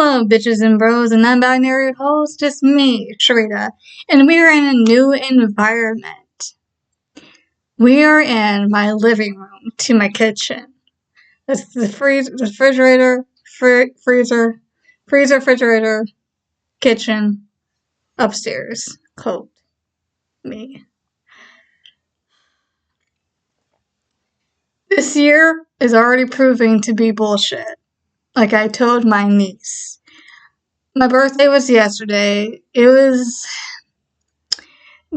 Hello, bitches and bros and non-binary hoes, just me, Sharita, and we are in a new environment. We are in my living room to my kitchen. That's the refrigerator, freezer, refrigerator, kitchen, upstairs. Quote me. This year is already proving to be bullshit. Like I told my niece. My birthday was yesterday. It was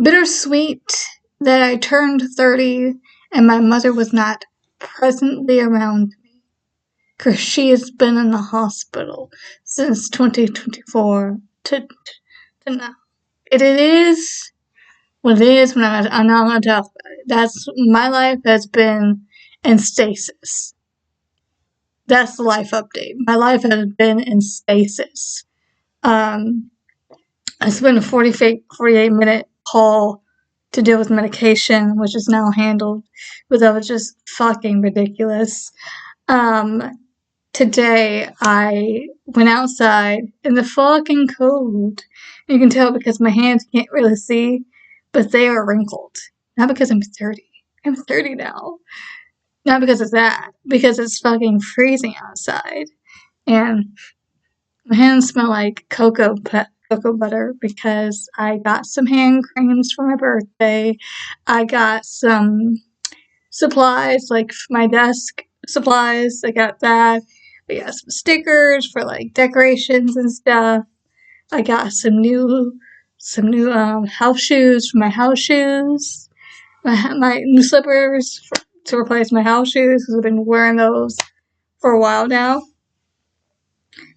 bittersweet that I turned 30 and my mother was not presently around me, because she has been in the hospital since 2024 to now. It is what it is. I'm not going to talk about it. That's my life has been in stasis. That's the life update. My life has been in stasis. I spent a 48-minute call to deal with medication, which is now handled, but that was just fucking ridiculous. Today I went outside in the fucking cold. You can tell because my hands can't really see, but they are wrinkled. Not because I'm 30. I'm 30 now. Not because of that, because it's fucking freezing outside. And my hands smell like cocoa butter because I got some hand creams for my birthday. I got some supplies, like my desk supplies. I got that. I got some stickers for like decorations and stuff. I got some new house shoes for my house shoes. My new slippers to replace my house shoes because I've been wearing those for a while now.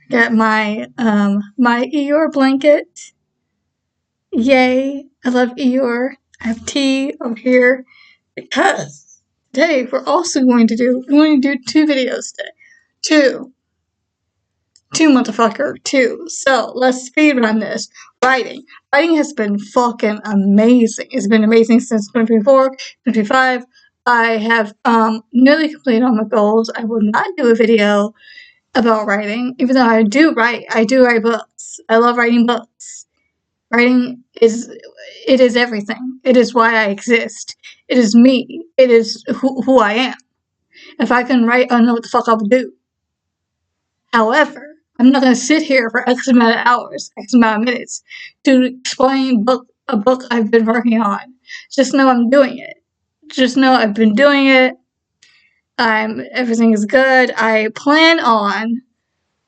Got my my Eeyore blanket. Yay! I love Eeyore. I have tea over here because today we're going to do 2 videos today. Two, motherfucker, 2. So let's speed run this. Writing has been fucking amazing. It's been amazing since 2024, 2025. I have nearly completed all my goals. I will not do a video about writing, even though I do write books. I love writing books. Writing is everything. It is why I exist. It is me. It is who I am. If I can write, I know what the fuck I'll do. However, I'm not going to sit here for X amount of hours, X amount of minutes to explain a book I've been working on. Just know I'm doing it. Just know I've been doing it. Everything is good. I plan on,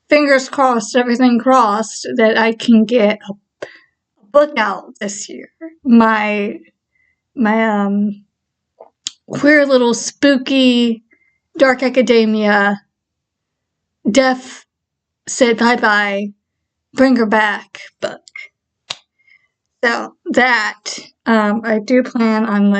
fingers crossed, everything crossed, that I can get a book out this year. My queer little spooky dark academia death said bye-bye, bring her back book. So that I do plan on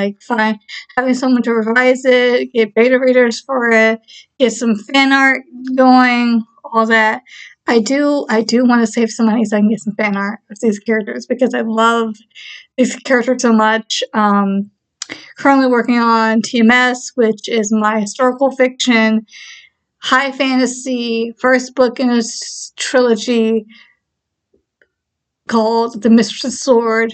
having someone to revise it, get beta readers for it, get some fan art going, all that. I do want to save some money so I can get some fan art of these characters because I love these characters so much. Currently working on TMS, which is my historical fiction, high fantasy, first book in a trilogy called The Mistress Sword,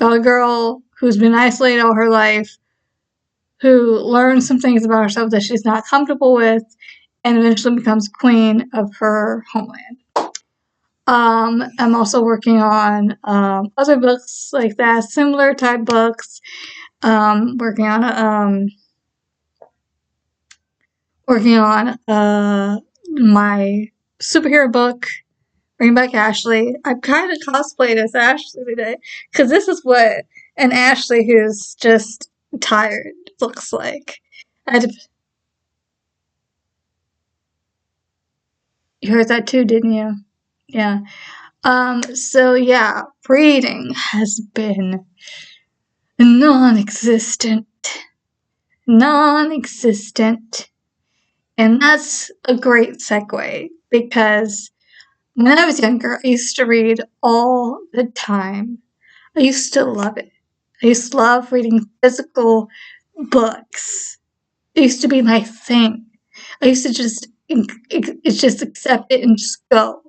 about a girl who's been isolated all her life, who learns some things about herself that she's not comfortable with, and eventually becomes queen of her homeland. I'm also working on other books like that, similar type books. Working on my superhero book, Bring Back Ashley. I kind of cosplayed as Ashley today because this is what an Ashley who's just tired looks like. You heard that too, didn't you? Yeah. So yeah, reading has been non-existent. And that's a great segue because when I was younger, I used to read all the time. I used to love it. I used to love reading physical books. It used to be my thing. I used to just accept it and just go.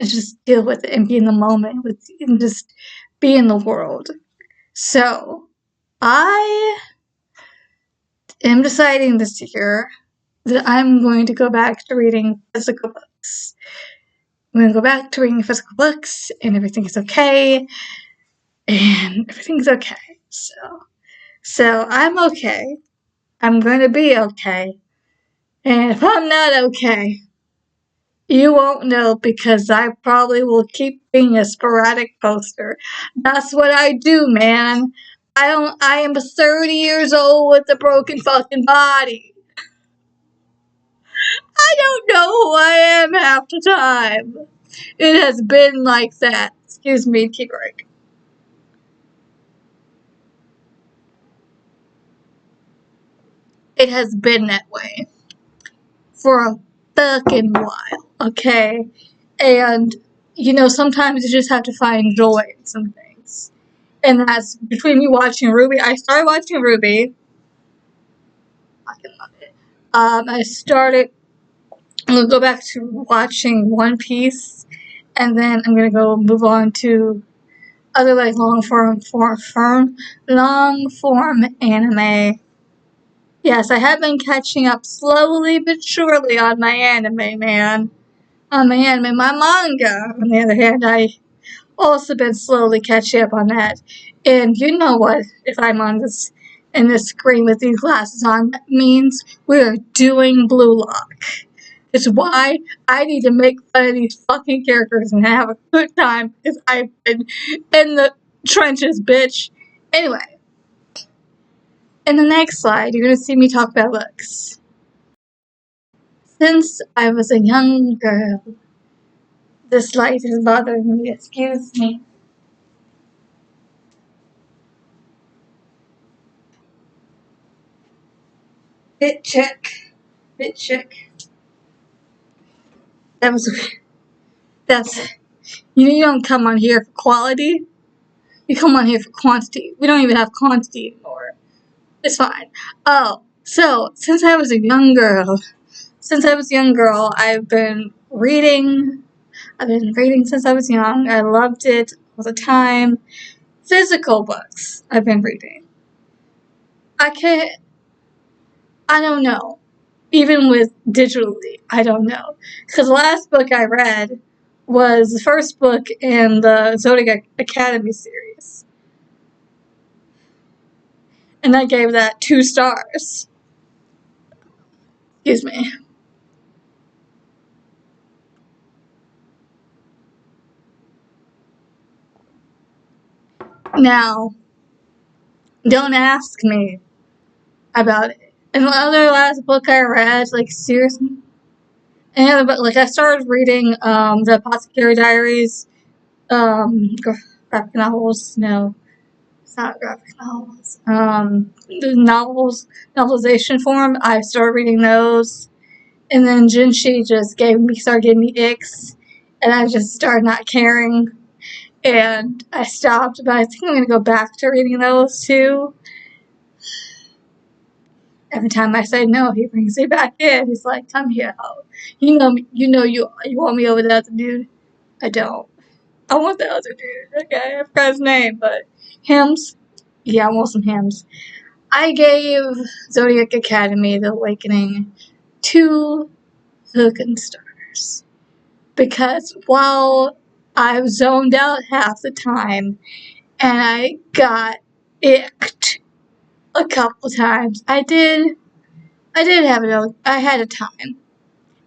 and just deal with it and be in the moment and just be in the world. So I am deciding this year that I'm going to go back to reading physical books. I'm going to go back to reading physical books, and everything is okay. And everything's okay. So I'm okay. I'm going to be okay. And if I'm not okay, you won't know because I probably will keep being a sporadic poster. That's what I do, man. I am 30 years old with a broken fucking body. I don't know who I am half the time. It has been like that. Excuse me, tea break. It has been that way for a fucking while, okay? And, sometimes you just have to find joy in some things. And that's between me watching Ruby. I started watching Ruby. I fucking love it. I'm gonna go back to watching One Piece, and then I'm gonna go move on to other like long form anime. Yes, I have been catching up slowly but surely on my anime, man. On my anime, my manga, on the other hand, I also been slowly catching up on that. And you know what? If I'm on this in this screen with these glasses on, that means we're doing Blue Lock. It's why I need to make fun of these fucking characters and have a good time because I've been in the trenches, bitch. Anyway, in the next slide, you're gonna see me talk about books. Since I was a young girl, this light is bothering me. Excuse me. Bit check. Bit check. That was. That's. You don't come on here for quality. You come on here for quantity. We don't even have quantity anymore. It's fine. Oh, so since I was a young girl, I've been reading. I've been reading since I was young. I loved it all the time. Physical books I've been reading. I can't. I don't know. Even with digitally, I don't know. Because the last book I read was the first book in the Zodiac Academy series. And I gave that 2 stars. Excuse me. Now, don't ask me about it. And the other last book I read, like, seriously. And but like I started reading the Apothecary Diaries, graphic novels. No, it's not graphic novels. The novelization form. I started reading those, and then Jinshi just started giving me icks, and I just started not caring, and I stopped. But I think I'm gonna go back to reading those too. Every time I say no, he brings me back in. He's like, "Come here, ho. You know me. You want me over the other dude? I don't. I want the other dude. Okay, I forgot his name, but hymns. Yeah, I want some hymns. I gave Zodiac Academy: The Awakening 2 fucking stars because while I zoned out half the time and I got icked a couple times, I did have it. I had a time.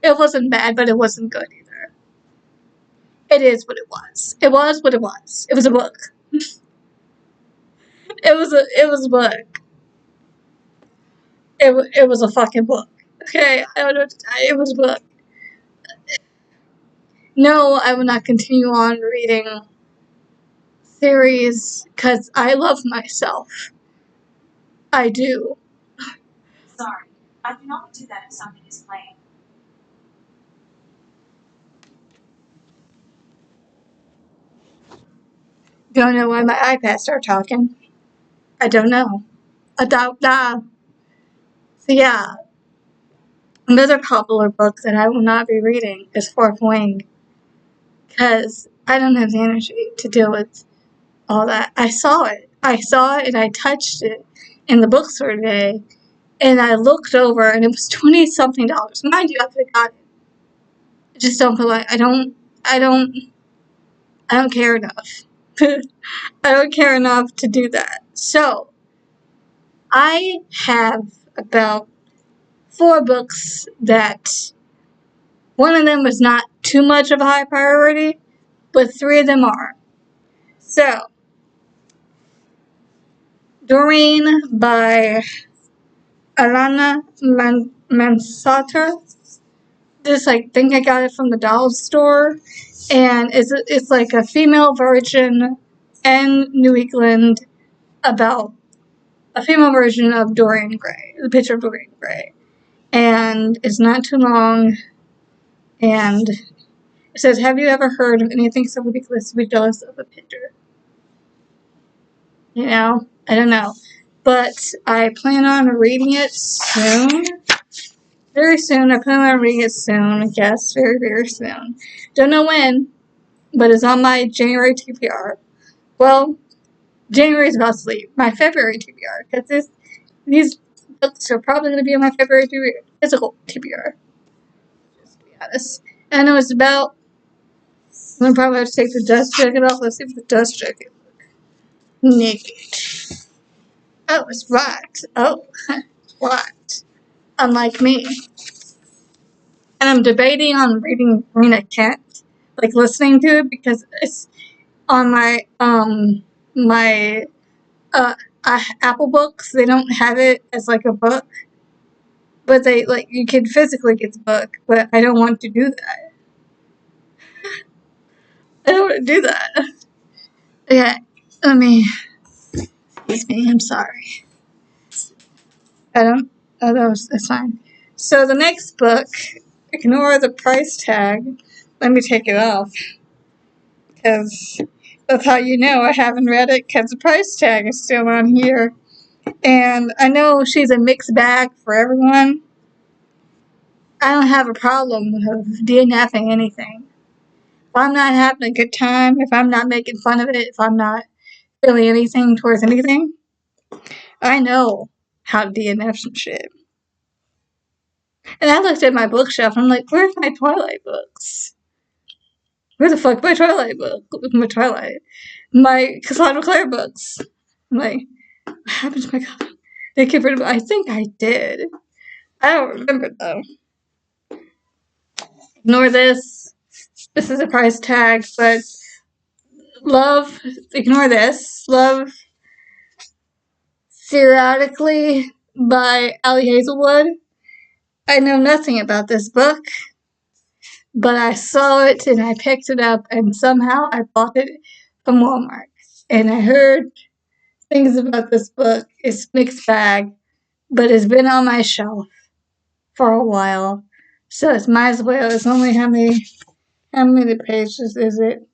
It wasn't bad, but it wasn't good either. It is what it was. It was what it was. It was a book. It was a book. It was a fucking book. Okay, I don't know what to tell you. It was a book. No, I will not continue on reading series because I love myself. I do. Sorry, I cannot do that if something is playing. Don't know why my iPad started talking. I don't know. I don't know. So yeah, another popular book that I will not be reading is Fourth Wing because I don't have the energy to deal with all that. I saw it and I touched it in the bookstore today, and I looked over and it was $20-something. Mind you, I could have got it. I just don't feel like I don't care enough. I don't care enough to do that. So I have about 4 books that one of them was not too much of a high priority, but 3 of them are. So, Doreen by Alana Mansater. This, I think I got it from the doll store, and it's like a female version in New England about a female version of Dorian Gray, the picture of Dorian Gray. And it's not too long, and it says, have you ever heard of anything so ridiculous to be jealous of a picture? You know, I don't know. But I plan on reading it soon. Very soon. I plan on reading it soon. I guess very, very soon. Don't know when, but it's on my January TBR. Well, January's about to leave. My February TBR. Because these books are probably going to be on my February TBR, physical TBR. Just to be honest. And I know it's about... I'm probably have to take the dust jacket off. Let's see if the dust jacket naked. Oh, it's right. Oh, right. Unlike me. And I'm debating on reading Rena Kent, like listening to it, because it's on my Apple Books. They don't have it as like a book, but they like you can physically get the book. But I don't want to do that. I don't want to do that. Yeah, excuse me. I'm sorry. I don't. Oh, that's fine. So the next book, ignore the price tag. Let me take it off. Because that's how you know I haven't read it, because the price tag is still on here. And I know she's a mixed bag for everyone. I don't have a problem with DNFing anything. If I'm not having a good time, if I'm not making fun of it, if I'm not feeling anything towards anything, I know how to DNF some shit. And I looked at my bookshelf and I'm like, where's my Twilight books? Where the fuck my Twilight book? My Cassandra Clare books. I'm like, what happened to my God? They get rid of it. I think I did. I don't remember though. Ignore this. This is a price tag, but love, ignore this. Love Theoretically by Ali Hazelwood. I know nothing about this book, but I saw it and I picked it up and somehow I bought it from Walmart. And I heard things about this book. It's mixed bag, but it's been on my shelf for a while. So it might as well. It's only how many pages is it?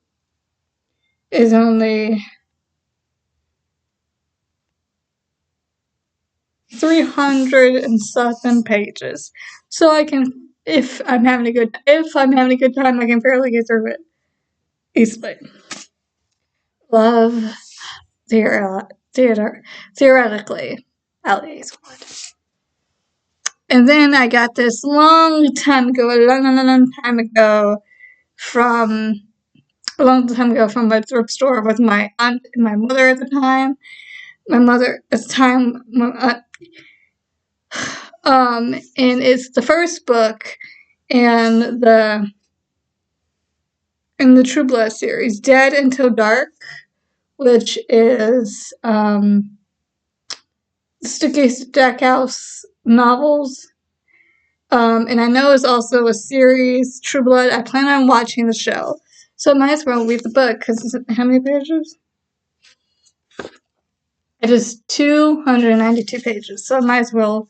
It's only 300 and something pages. So I can, if I'm having a good time, I can fairly get through it easily. Love theoretically, Ali Hazelwood. And then I got this a long time ago from a thrift store with my aunt and my mother at the time. My mother at the time, and it's the first book in the True Blood series, Dead Until Dark, which is Sticky Stackhouse novels. And I know it's also a series, True Blood. I plan on watching the show, so I might as well read the book, because how many pages? It is 292 pages, so I might as well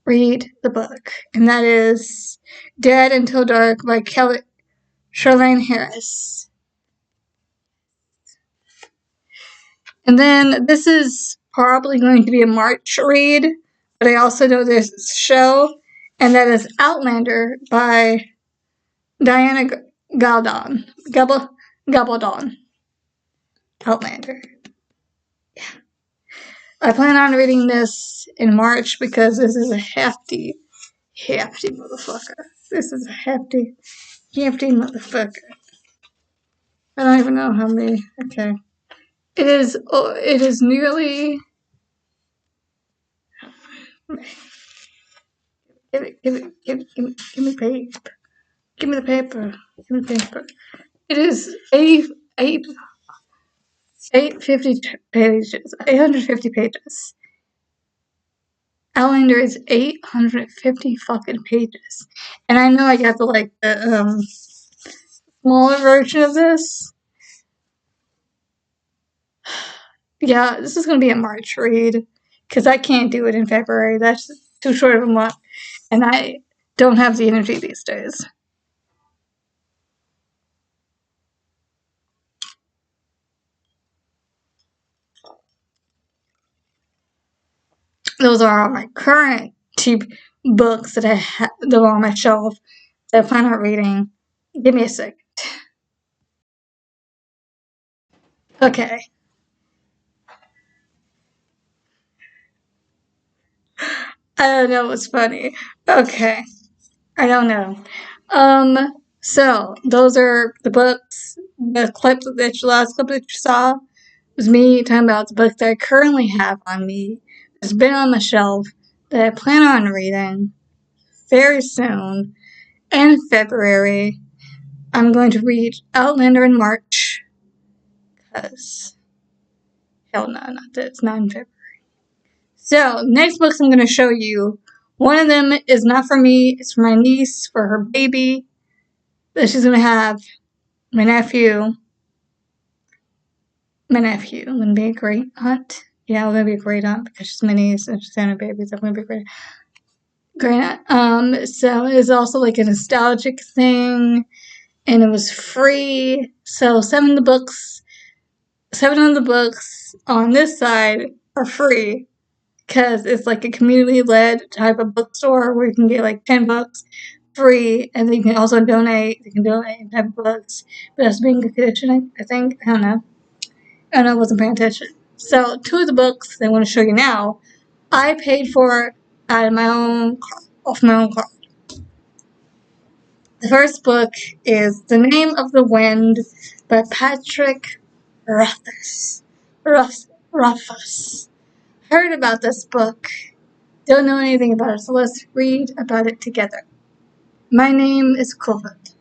read the book. And that is Dead Until Dark by Charlaine Harris. And then this is probably going to be a March read, but I also know there's a show, and that is Outlander by Diana Gabaldon. Gabaldon. Outlander. Yeah. I plan on reading this in March because this is a hefty motherfucker. This is a hefty motherfucker. I don't even know how many. Okay. It is nearly. Give me paper. Give me the paper. Give me the paper. It is 850 pages. 850 pages. Outlander is 850 fucking pages. And I know I got the smaller version of this. Yeah, this is gonna be a March read. Because I can't do it in February. That's too short of a month. And I don't have the energy these days. Those are all my current cheap books that that are on my shelf that I plan on reading. Give me a sec. Okay. I don't know what's funny. Okay. I don't know. So those are the books. The last clip that you saw was me talking about the book that I currently have on me. It's been on the shelf that I plan on reading very soon. In February, I'm going to read Outlander in March. Because, hell no, not that it's not in February. So, next books I'm going to show you. One of them is not for me, it's for my niece, for her baby. That she's going to have. My nephew. I'm going to be a great aunt. Yeah, I'm going to be a great aunt because she's my niece and she's having a baby, so I'm going to be a great aunt. So it's also like a nostalgic thing, and it was free. So 7 of the books on this side are free because it's like a community-led type of bookstore where you can get like 10 books free, and then you can also donate. You can donate 10 books, but that's being good condition, I think. I don't know. I wasn't paying attention. So 2 of the books that I want to show you now, I paid for out of my own off my own card. The first book is The Name of the Wind by Patrick Rothfuss. Heard about this book. Don't know anything about it, so let's read about it together. My name is Kulvat.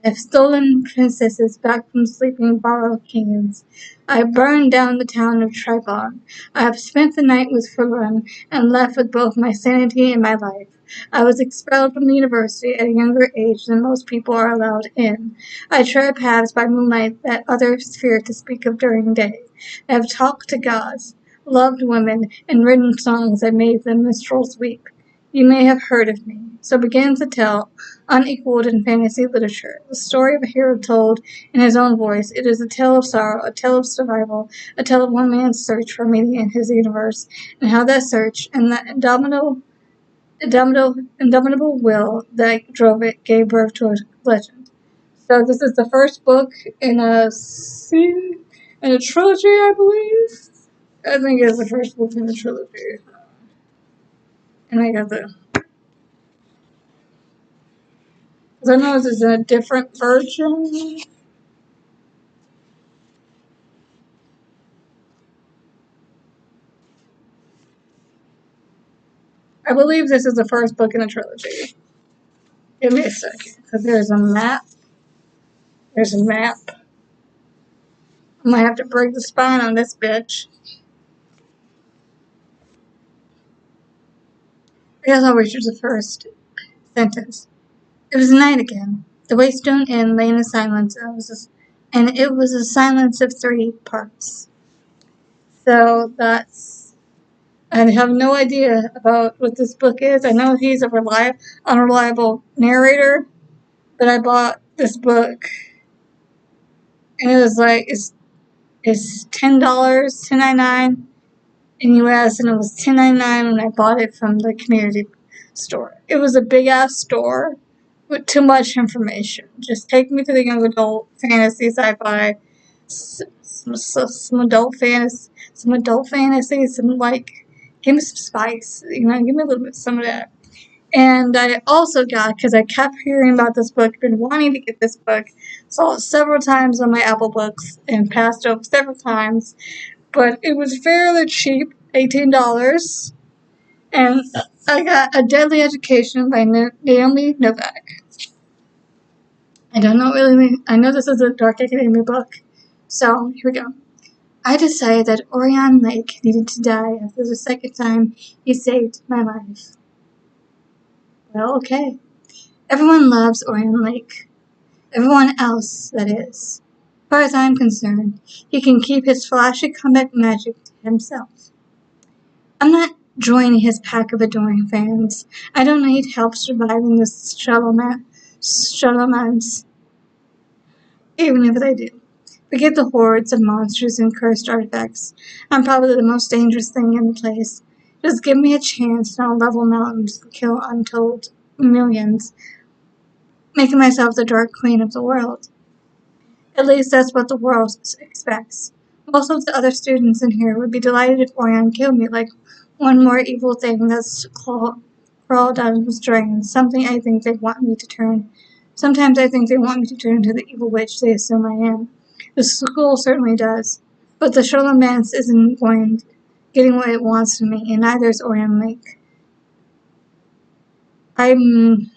I have stolen princesses back from sleeping borrowed kings. I have burned down the town of Tribon. I have spent the night with Furlan and left with both my sanity and my life. I was expelled from the university at a younger age than most people are allowed in. I tread paths by moonlight that others fear to speak of during day. I have talked to gods, loved women, and written songs that made the minstrels weep. You may have heard of me. So begin to tell, unequaled in fantasy literature, the story of a hero told in his own voice. It is a tale of sorrow, a tale of survival, a tale of one man's search for meaning in his universe, and how that search and that indomitable will that drove it gave birth to a legend. So this is the first book in a trilogy, I believe. I think it's the first book in the trilogy. And I got the... Because I know this is a different version. I believe this is the first book in the trilogy. Give me a second, because there's a map. There's a map. I might have to break the spine on this bitch. I guess I'll reach the first sentence. It was night again. The Waystone Inn lay in a silence, and it was a silence of 3 parts. So that's... I have no idea about what this book is. I know he's a unreliable narrator, but I bought this book, and it was like, it's $10, $10.99 in US, and it was $10.99 when I bought it from the community store. It was a big ass store, with too much information. Just take me to the young adult fantasy, sci-fi, some adult fantasy, some like, give me some spice. Give me a little bit some of that. And I also got, because I kept hearing about this book, been wanting to get this book, saw it several times on my Apple Books and passed over several times, but it was fairly cheap, $18. And I got A Deadly Education by Naomi Novik. I don't know really, I know this is a dark academia book, so here we go. I decided that Orion Lake needed to die after the second time he saved my life. Well, okay. Everyone loves Orion Lake. Everyone else, that is. As far as I'm concerned, he can keep his flashy comeback magic to himself. I'm not joining his pack of adoring fans. I don't need help surviving this Shadowlands, even if I do. Forget the hordes of monsters and cursed artifacts. I'm probably the most dangerous thing in the place. Just give me a chance and I'll level mountains and kill untold millions, making myself the Dark Queen of the world. At least that's what the world expects. Most of the other students in here would be delighted if Orion killed me like one more evil thing that's crawled out of his drain, something I think they want me to turn. Sometimes I think they want me to turn into the evil witch they assume I am. The school certainly does. But the Charlemagne isn't getting what it wants from me, and neither is Orion Lake. I'm...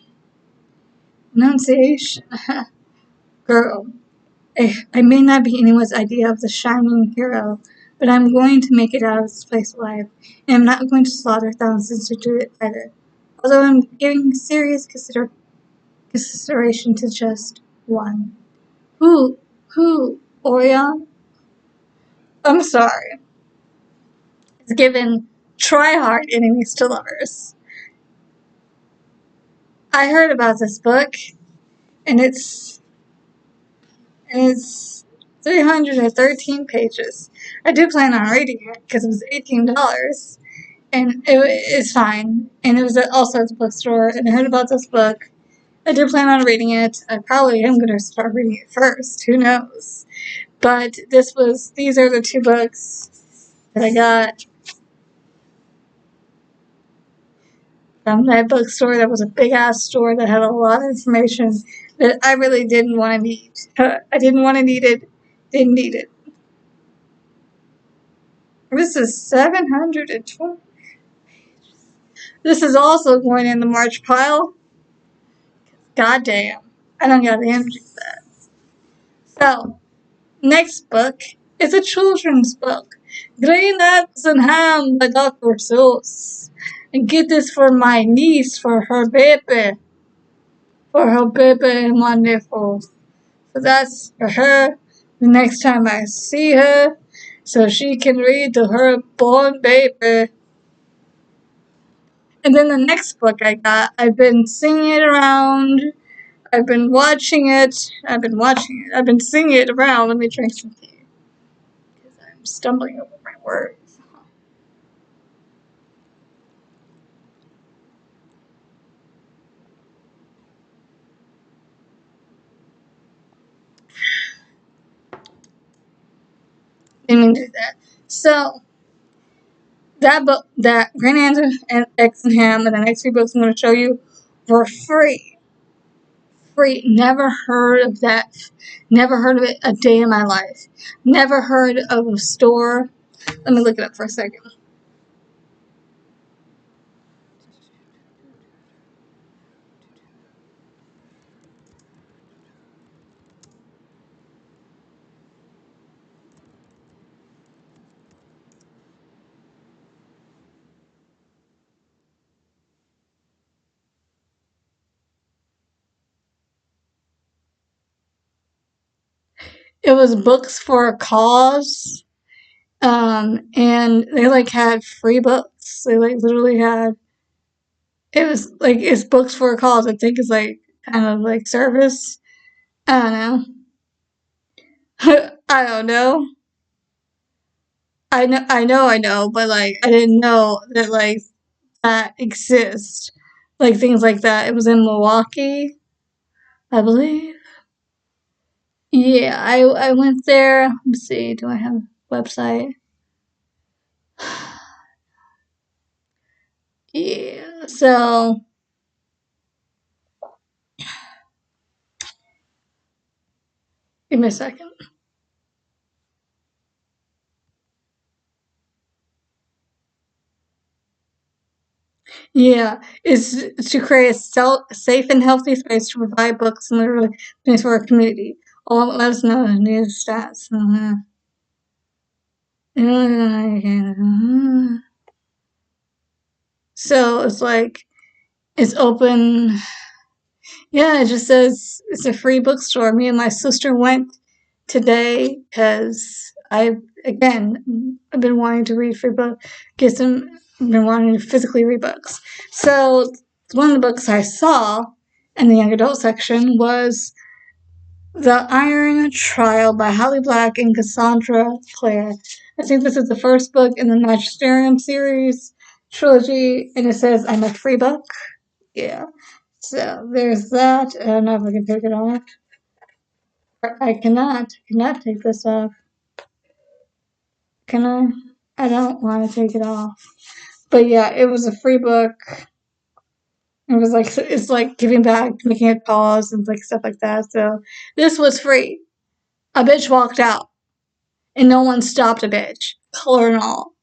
Enunciation. Girl. I may not be anyone's idea of the shining hero, but I'm going to make it out of this place alive, and I'm not going to slaughter thousands to do it either. Although I'm giving serious consideration to just one. Who? Orion? I'm sorry. It's given try hard enemies to lovers. I heard about this book, and it's 313 pages. I do plan on reading it because it was $18, and it's fine. And it was also at the bookstore, and I heard about this book. I do plan on reading it. I probably am going to start reading it first. Who knows? But these are the two books that I got from that bookstore. That was a big ass store that had a lot of information that I really didn't want to need. I didn't want to need it. Didn't need it. This is 720. This is also going in the March pile. Goddamn. I don't got the energy for that. So, next book is a children's book. Green Apples and Ham by Dr. Seuss. And get this for my niece, for her baby. For her baby wonderful. So that's for her the next time I see her. So she can read to her born baby. And then the next book I got, I've been singing it around. I've been watching it. I've been singing it around. Let me drink some tea. Because I'm stumbling over my words. Didn't mean to do that. So, that book, that Green and X and Ham, and the next few books I'm going to show you were free. Free. Never heard of that. Never heard of it a day in my life. Never heard of a store. Let me look it up for a second. It was Books for a Cause. And they like had free books. They like literally had, it was like, it's Books for a Cause. I think it's like kind of like service. I don't know. I don't know. I know, but like I didn't know that like that exists. Like things like that. It was in Milwaukee. I believe. Yeah, I went there. Let me see. Do I have a website? Yeah. So give me a second. Yeah, it's to create a safe and healthy space to provide books and literally things for our community. All let us know the news stats. So it's like it's open. Yeah, it just says it's a free bookstore. Me and my sister went today because I've been wanting to read free book, been wanting to physically read books. So one of the books I saw in the young adult section was The Iron Trial by Holly Black and Cassandra Clare. I think this is the first book in the Magisterium series trilogy, and it says I'm a free book. Yeah. So there's that. I don't know if I can take it off. I cannot take this off. Can I? I don't want to take it off. But yeah, it was a free book. It was like it's like giving back, making it pause, and like stuff like that. So this was free. A bitch walked out, and no one stopped a bitch, color and all.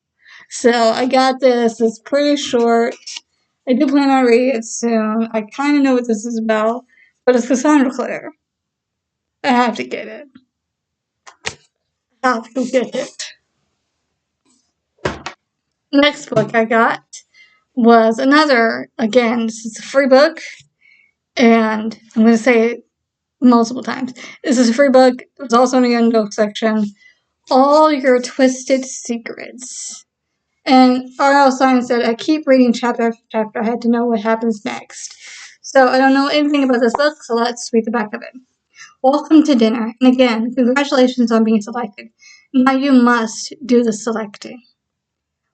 So I got this. It's pretty short. I do plan on reading it soon. I kind of know what this is about, but it's Cassandra Clare. I have to get it. I have to get it. Next book I got was another, again, this is a free book, and I'm going to say it multiple times. This is a free book. It was also in the young adult section. All Your Twisted Secrets. And R.L. Stein said, I keep reading chapter after chapter. I had to know what happens next. So I don't know anything about this book, so let's read the back of it. Welcome to dinner. And again, congratulations on being selected. Now you must do the selecting.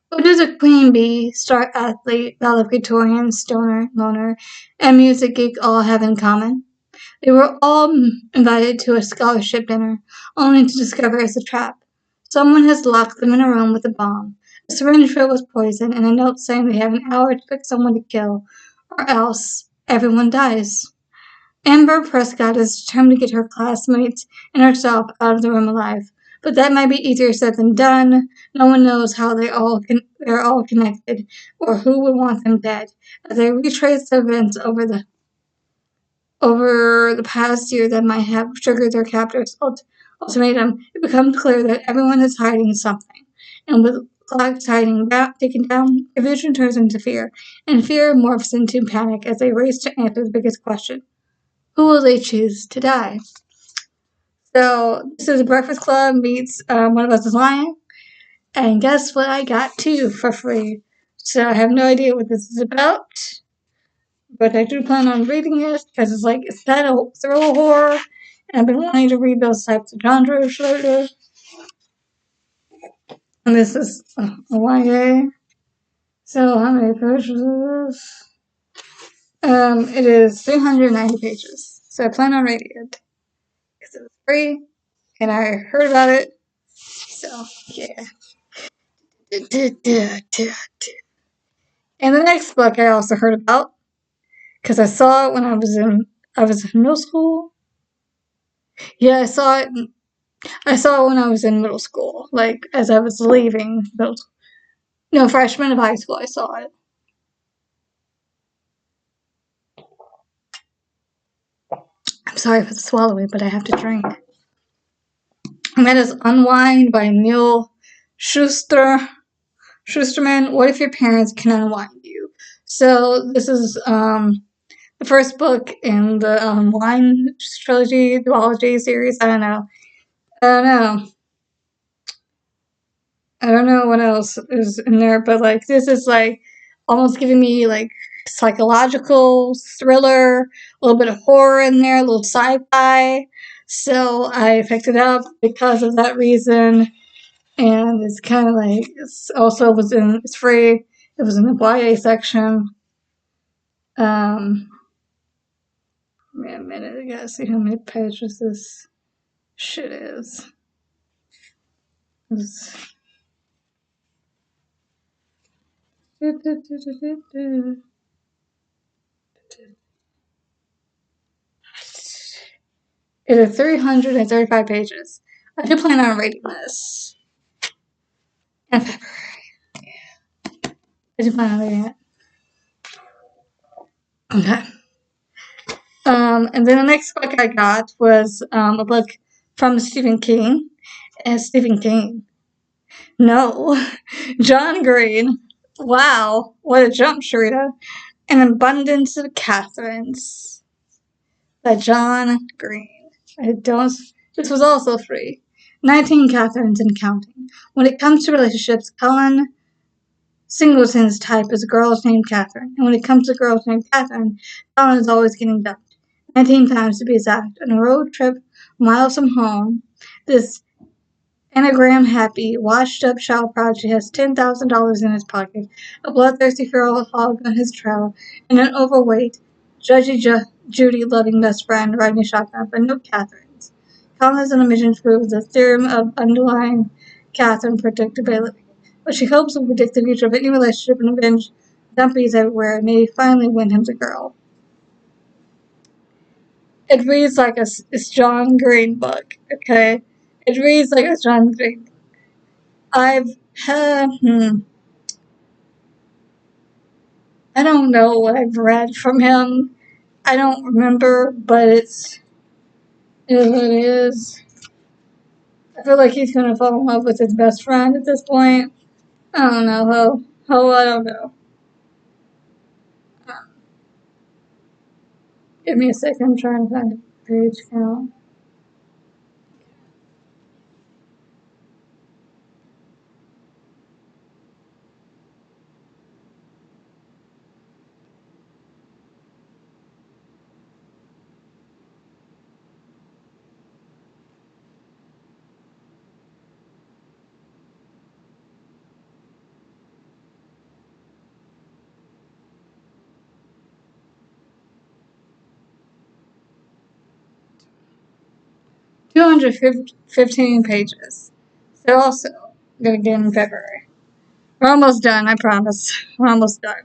What does a queen bee, star athlete, valedictorian, stoner, loner, and music geek all have in common? They were all invited to a scholarship dinner, only to discover it's a trap. Someone has locked them in a room with a bomb, a syringe filled with poison, and a note saying they have an hour to pick someone to kill, or else everyone dies. Amber Prescott is determined to get her classmates and herself out of the room alive, but that might be easier said than done. No one knows how they're all connected, or who would want them dead. As they retrace the events over the past year that might have triggered their captor's ultimatum, it becomes clear that everyone is hiding something. And with clocks taken down, confusion turns into fear, and fear morphs into panic as they race to answer the biggest question. Who will they choose to die? So this is Breakfast Club meets One of Us is Lying. And guess what I got too for free? So I have no idea what this is about. But I do plan on reading it because it's kind of thriller horror. And I've been wanting to read those types of genres lately. And this is a YA. So how many pages is this? It is 390 pages. So I plan on reading it because it was free and I heard about it. So yeah. And the next book I also heard about because I saw it when I was in middle school. Yeah, I saw it. I saw it when I was in middle school, like as I was leaving middle school. No, freshman of high school. I saw it. I'm sorry for the swallowing, but I have to drink. And that is Unwind by Neil Schusterman. What if your parents can unwind you? So this is the first book in the Wine trilogy, duology series. I don't know. I don't know what else is in there, but like this is like almost giving me like psychological thriller, a little bit of horror in there, a little sci-fi. So I picked it up because of that reason, and it's kind of like it's free. It was in the YA section. Um, Give me a minute. I gotta see how many pages this shit is. It is 335 pages. I do plan on reading this in February. I do plan on reading it. Okay. And then the next book I got was a book from Stephen King. And Stephen King. No. John Green. Wow. What a jump, Sharita. An Abundance of Catherines by John Green. This was also free. 19 Catherines and counting. When it comes to relationships, Colin Singleton's type is girls named Catherine, and when it comes to girls named Catherine, Colin is always getting dumped. 19 times to be exact. On a road trip miles from home, this Enneagram-happy, washed-up child prodigy has $10,000 in his pocket, a bloodthirsty feral hog on his trail, and an overweight, judgy Judy-loving best friend riding a shotgun, but no Catherines. Colin is on a mission to prove the theorem of underlying Catherine predictability. But she hopes will predict the future of any relationship and avenge dumpies everywhere and maybe finally win him the girl. It reads like it's John Green book, okay? It reads like a John Green book. I don't know what I've read from him. I don't remember, but it is what it is. I feel like he's gonna fall in love with his best friend at this point. I don't know how I don't know. Give me a second, I'm trying to find a page count. $215 pages. So also gonna get in February. We're almost done, I promise. We're almost done.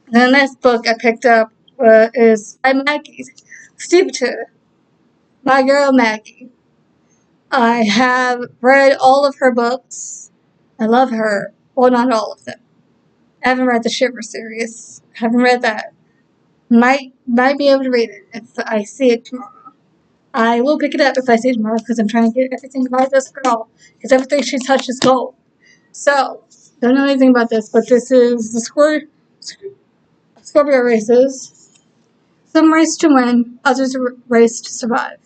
The next book I picked up is by Maggie Stiefvater, my girl Maggie. I have read all of her books. I love her. Well, not all of them. I haven't read the Shiver series. I haven't read that. Might be able to read it if I see it tomorrow. I will pick it up if I see it tomorrow because I'm trying to get everything about this girl. Because everything she touches is gold. So, don't know anything about this, but this is the Scorpio races. Some race to win, others race to survive.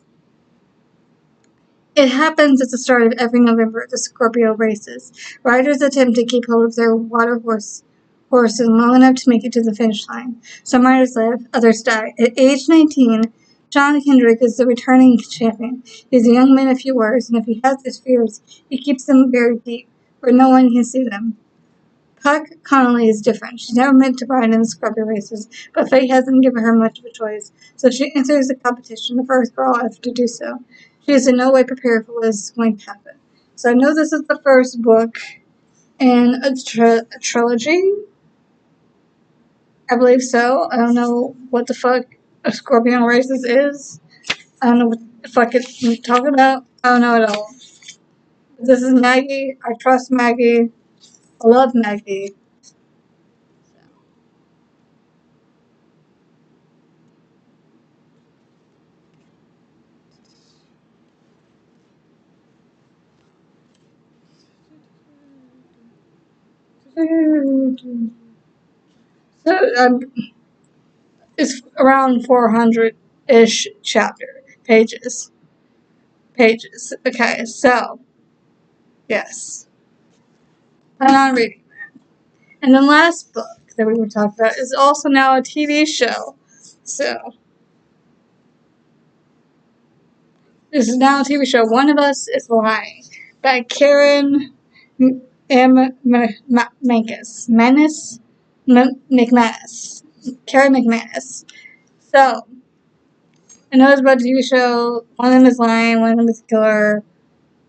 It happens at the start of every November, the Scorpio races. Riders attempt to keep hold of their water horses long enough to make it to the finish line. Some riders live, others die. At age 19, John Kendrick is the returning champion. He's a young man of few words, and if he has his fears, he keeps them buried deep, where no one can see them. Puck Connolly is different. She's never meant to ride in the Scorpio races, but fate hasn't given her much of a choice, so she enters the competition, the first girl ever to do so. She is in no way prepared for what is going to happen. So I know this is the first book in a trilogy. I believe so. I don't know what the fuck a Scorpion races is. I don't know what the fuck it's talking about. I don't know at all. This is Maggie. I trust Maggie. I love Maggie. So it's around 400-ish pages. Okay, so yes, I'm on reading that. And the last book that we were talking about is also now a TV show. So this is now a TV show. One of Us is Lying by Karen M. McManus. Karen McManus. So I know it's about a TV show. One of them is lying, one of them is a killer.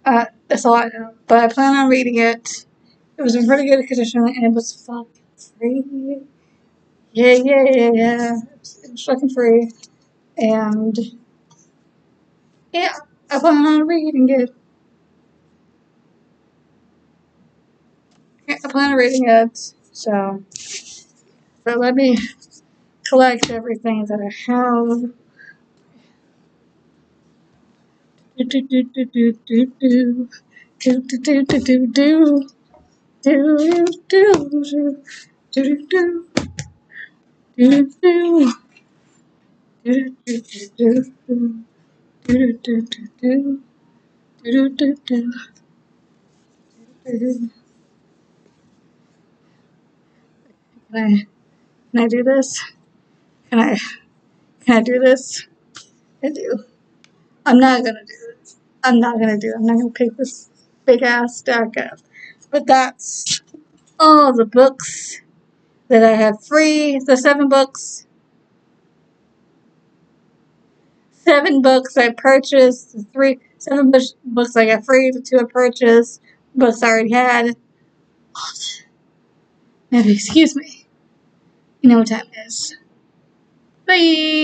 That's all I know. But I plan on reading it. It was in pretty good condition and it was fucking free. Yeah. It was fucking free. And yeah, I plan on reading it. I plan on reading it. So let me collect everything that I have. Do do do do do do do do do do do do do. Do do do do do do do. Do do do do do do do do do do do. Can I do this? Can I can I do this? I do. I'm not gonna do it. I'm not gonna pick this big ass stack up. But that's all the books that I have free. The 7 books. 7 books I purchased. The 7 books I got free. The 2 I purchased. Books I already had. Maybe excuse me. You know what time it is. Bye.